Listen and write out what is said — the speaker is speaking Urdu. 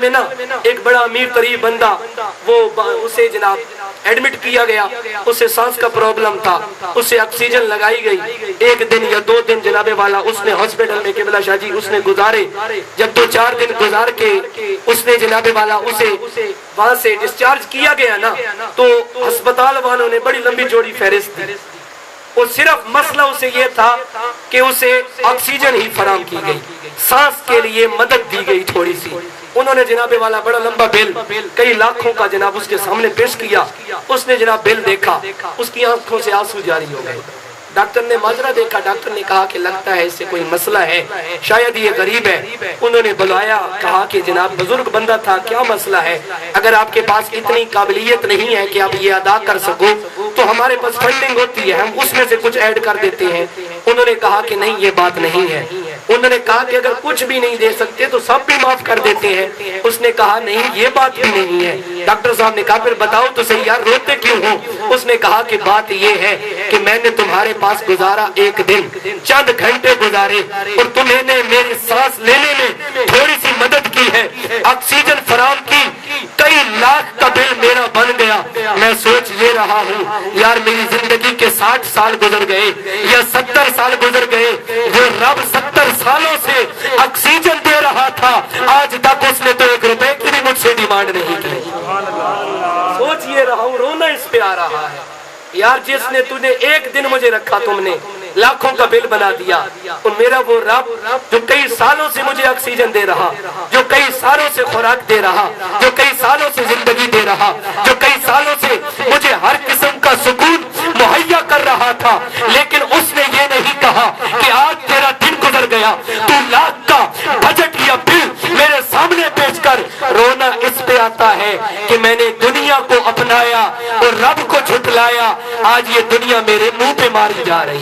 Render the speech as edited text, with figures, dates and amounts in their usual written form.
میں نا ایک بڑا امیر ترین بندہ اسے جناب ایڈمٹ کیا گیا، اسے سانس کا پرابلم تھا، اسے آکسیجن لگائی گئی۔ ایک دن یا 2 دن جناب والا اس نے ہاسپٹل میں قبلہ شاہ جی اس نے گزارے۔ جب 2-4 دن گزار کے اس نے جناب والا اسے وہاں سے ڈسچارج کیا گیا نا، تو ہسپتال والوں نے بڑی لمبی چوڑی فہرست دی۔ اور صرف مسئلہ اسے یہ تھا کہ اسے آکسیجن ہی فراہم کی گئی، سانس کے لیے مدد دی گئی تھوڑی سی۔ انہوں نے جناب والا بڑا لمبا بل کئی لاکھوں کا جناب اس کے سامنے پیش کیا۔ اس نے جناب بل دیکھا، اس کی آنکھوں سے آنسو جاری ہو گئے۔ ڈاکٹر نے ماجرا دیکھا، ڈاکٹر نے کہا کہ لگتا ہے اس سے کوئی مسئلہ ہے، شاید یہ غریب ہے۔ انہوں نے بلایا، کہا کہ جناب بزرگ بندہ تھا، کیا مسئلہ ہے؟ اگر آپ کے پاس اتنی قابلیت نہیں ہے کہ آپ یہ ادا کر سکو تو ہمارے پاس فنڈنگ ہوتی ہے، ہم اس میں سے کچھ ایڈ کر دیتے ہیں۔ انہوں نے کہا کہ نہیں، یہ بات نہیں ہے۔ انہوں نے کہا کہ اگر کچھ بھی نہیں دے سکتے تو سب بھی معاف کر دیتے ہیں۔ اس نے کہا نہیں، یہ بات بھی نہیں ہے۔ ڈاکٹر صاحب نے کہا پھر بتاؤ تو صحیح یار، روتے کیوں ہو؟ اس نے کہا کہ بات یہ ہے کہ میں نے تمہارے پاس گزارا ایک دن، چند گھنٹے گزارے، اور تمہیں نے میری سانس لینے میں تھوڑی سی مدد کی ہے، آکسیجن فراہم کی، کئی لاکھ کا بل میرا بن گیا۔ میں سوچ یہ رہا ہوں یار میری زندگی کے 60 سال گزر گئے یا 70 سال گزر گئے، وہ رب 70 سالوں سے آکسیجن دے رہا تھا، آج تک اس نے تو 1 روپے کی بھی مجھ سے ڈیمانڈ نہیں کی۔ سوچ یہ رہا ہوں، رونا اس پہ آ رہا ہے یار، جس نے تُنے ایک دن مجھے رکھا، تم نے لاکھوں کا بل بنا دیا۔ اور میرا وہ رب جو کئی سالوں سے مجھے آکسیجن دے رہا، جو کئی سالوں سے خوراک دے رہا، جو کئی سالوں سے زندگی دے رہا، جو کئی سالوں سے مجھے ہر قسم کا سکون مہیا کر رہا تھا، لیکن اس نے یہ نہیں کہا کہ آج تیرا دن گزر گیا، تو لاکھ کا بجٹ یا بل میرے سامنے پیش کر۔ رونا اس پہ آتا ہے کہ میں نے دنیا کو اپنایا اور رب کو جھٹلایا، آج یہ دنیا میرے منہ پہ ماری جا رہی۔